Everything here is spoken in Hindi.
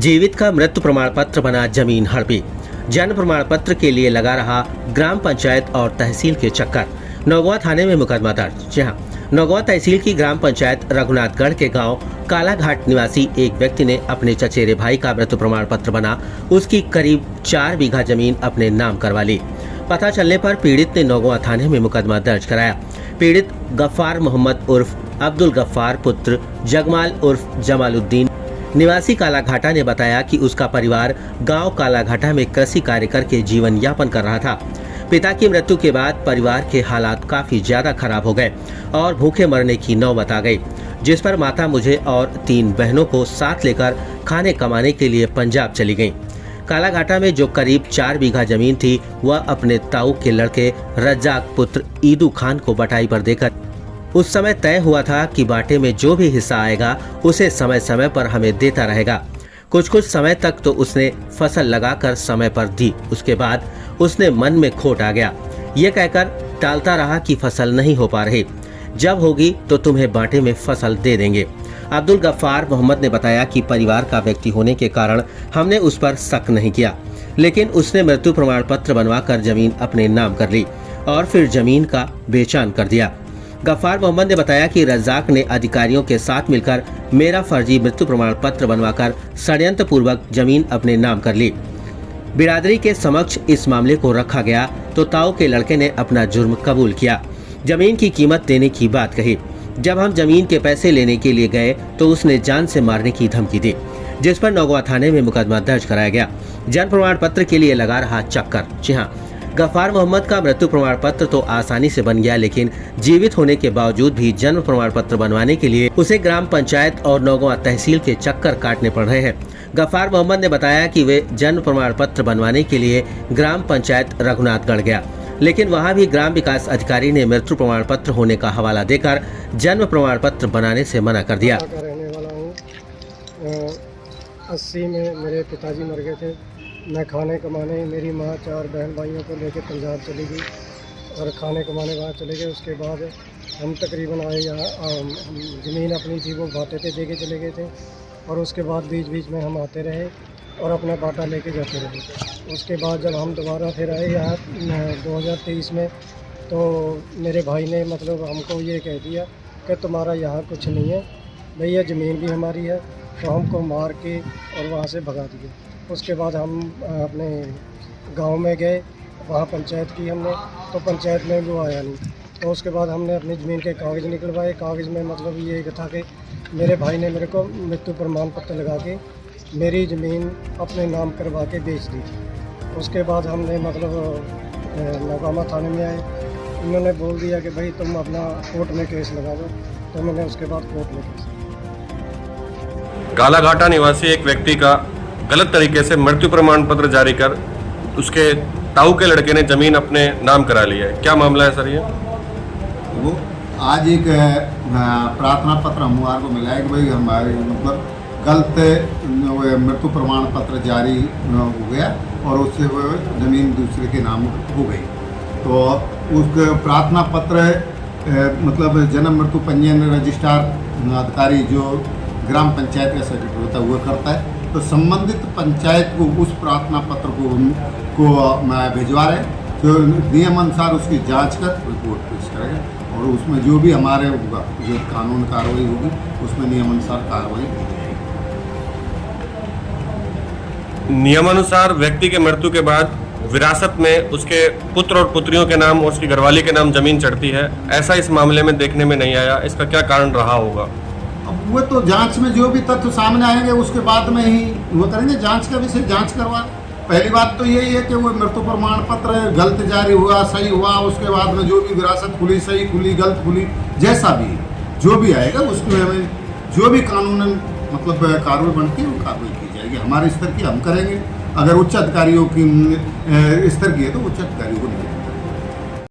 जीवित का मृत्यु प्रमाण पत्र बना जमीन हड़पी। जन्म प्रमाण पत्र के लिए लगा रहा ग्राम पंचायत और तहसील के चक्कर। नौगवा थाने में मुकदमा दर्ज। जी हाँ, नौगवा तहसील की ग्राम पंचायत रघुनाथगढ़ के गांव कालाघाट निवासी एक व्यक्ति ने अपने चचेरे भाई का मृत्यु प्रमाण पत्र बना उसकी करीब 4 बीघा जमीन अपने नाम करवा ली। पता चलने पर पीड़ित ने नौगवा थाने में मुकदमा दर्ज कराया। पीड़ित गफ्फार मोहम्मद उर्फ अब्दुल गफ्फार पुत्र जगमाल उर्फ जमालुद्दीन निवासी कालाघाटा ने बताया कि उसका परिवार गांव कालाघाटा में कृषि कार्य करके जीवन यापन कर रहा था। पिता की मृत्यु के बाद परिवार के हालात काफी ज्यादा खराब हो गए और भूखे मरने की नौबत आ गई, जिस पर माता मुझे और 3 बहनों को साथ लेकर खाने कमाने के लिए पंजाब चली गईं। कालाघाटा में जो करीब 4 बीघा जमीन थी वह अपने ताऊ के लड़के रज्जाक पुत्र ईदू खान को बटाई पर देकर उस समय तय हुआ था कि बाटे में जो भी हिस्सा आएगा उसे समय समय पर हमें देता रहेगा। कुछ समय तक तो उसने फसल लगाकर समय पर दी। उसके बाद उसने मन में खोट आ गया। ये कहकर टालता रहा कि फसल नहीं हो पा रही, जब होगी तो तुम्हें बाटे में फसल दे देंगे। अब्दुल गफ्फार मोहम्मद ने बताया कि परिवार का व्यक्ति होने के कारण हमने उस पर शक नहीं किया, लेकिन उसने मृत्यु प्रमाण पत्र बनवाकर जमीन अपने नाम कर ली और फिर जमीन का बेचान कर दिया। गफ्फार मोहम्मद ने बताया कि रज्जाक ने अधिकारियों के साथ मिलकर मेरा फर्जी मृत्यु प्रमाण पत्र बनवाकर षड्यंत्र पूर्वक जमीन अपने नाम कर ली। बिरादरी के समक्ष इस मामले को रखा गया तो ताऊ के लड़के ने अपना जुर्म कबूल किया, जमीन की कीमत देने की बात कही। जब हम जमीन के पैसे लेने के लिए गए तो उसने जान से मारने की धमकी दी, जिस पर नौगवा थाने में मुकदमा दर्ज कराया गया। जन्म प्रमाण पत्र के लिए लगा रहा चक्कर। जी हाँ, गफ्फार मोहम्मद का मृत्यु प्रमाण पत्र तो आसानी से बन गया, लेकिन जीवित होने के बावजूद भी जन्म प्रमाण पत्र बनवाने के लिए उसे ग्राम पंचायत और नौगवा तहसील के चक्कर काटने पड़ रहे हैं। गफ्फार मोहम्मद ने बताया कि वे जन्म प्रमाण पत्र बनवाने के लिए ग्राम पंचायत रघुनाथगढ़ गया, लेकिन वहां भी ग्राम विकास अधिकारी ने मृत्यु प्रमाण पत्र होने का हवाला देकर जन्म प्रमाण पत्र बनाने से मना कर दिया। रहने वाला हूँ। 80 में मेरे पिताजी मर गए थे। मैं खाने कमाने, मेरी माँ 4 बहन भाइयों को लेकर पंजाब चली गई और खाने कमाने वहाँ चले गए। उसके बाद हम तकरीबन आए यहाँ, ज़मीन अपनी थी वो बाटे पे दे के चले गए थे और उसके बाद बीच बीच में हम आते रहे और अपना बाटा लेके जाते रहे। उसके बाद जब हम दोबारा फिर आए यहाँ 2023 में, तो मेरे भाई ने मतलब हमको ये कह दिया कि तुम्हारा यहाँ कुछ नहीं है भैया, ज़मीन भी हमारी है, तो हमको मार के और वहाँ से भगा दिए। उसके बाद हम अपने गांव में गए, वहाँ पंचायत की हमने, तो पंचायत में वो आया नहीं। तो उसके बाद हमने अपनी ज़मीन के कागज़ निकलवाए। कागज़ में मतलब ये था कि मेरे भाई ने मेरे को मृत्यु प्रमाण पत्र लगा के मेरी ज़मीन अपने नाम करवा के बेच दी थी। उसके बाद हमने मतलब नौगामा थाने में आए। उन्होंने बोल दिया कि भाई तुम अपना कोर्ट में केस लगा दो, तो मैंने उसके बाद कोर्ट में केस। कालाघाटा निवासी एक व्यक्ति का गलत तरीके से मृत्यु प्रमाण पत्र जारी कर उसके ताऊ के लड़के ने जमीन अपने नाम करा ली है। क्या मामला है सर ये? वो आज एक प्रार्थना पत्र हमारे को मिला है कि भाई हमारे मतलब गलत मृत्यु प्रमाण पत्र जारी हो गया और उससे वो जमीन दूसरे के नाम हो गई। तो उस प्रार्थना पत्र मतलब जन्म मृत्यु पंजीयन रजिस्ट्रार अधिकारी जो ग्राम पंचायत का सेक्रेटरी होता है वो करता है। तो संबंधित पंचायत को उस प्रार्थना पत्र को भिजवा रहे, जो नियम अनुसार उसकी जांच कर रिपोर्ट पेश करेगा और उसमें जो भी हमारे होगा जो कानून कार्रवाई होगी उसमें नियमानुसार कार्रवाई होगी। नियमानुसार व्यक्ति के मृत्यु के बाद विरासत में उसके पुत्र और पुत्रियों के नाम और उसकी घरवाली के नाम जमीन चढ़ती है, ऐसा इस मामले में देखने में नहीं आया। इसका क्या कारण रहा होगा? अब वो तो जांच में जो भी तथ्य सामने आएंगे उसके बाद में ही वो करेंगे। जांच का विषय जांच करवा। पहली बात तो यही है कि वो मृत्यु प्रमाण पत्र गलत जारी हुआ, सही हुआ, उसके बाद में जो भी विरासत खुली, सही खुली, गलत खुली, जैसा भी जो भी आएगा उसमें जो भी कानूनन मतलब कार्रवाई बनती है वो कार्रवाई की जाएगी। हमारे स्तर की हम करेंगे, अगर उच्च अधिकारियों की स्तर की है तो उच्च अधिकारियों को नहीं।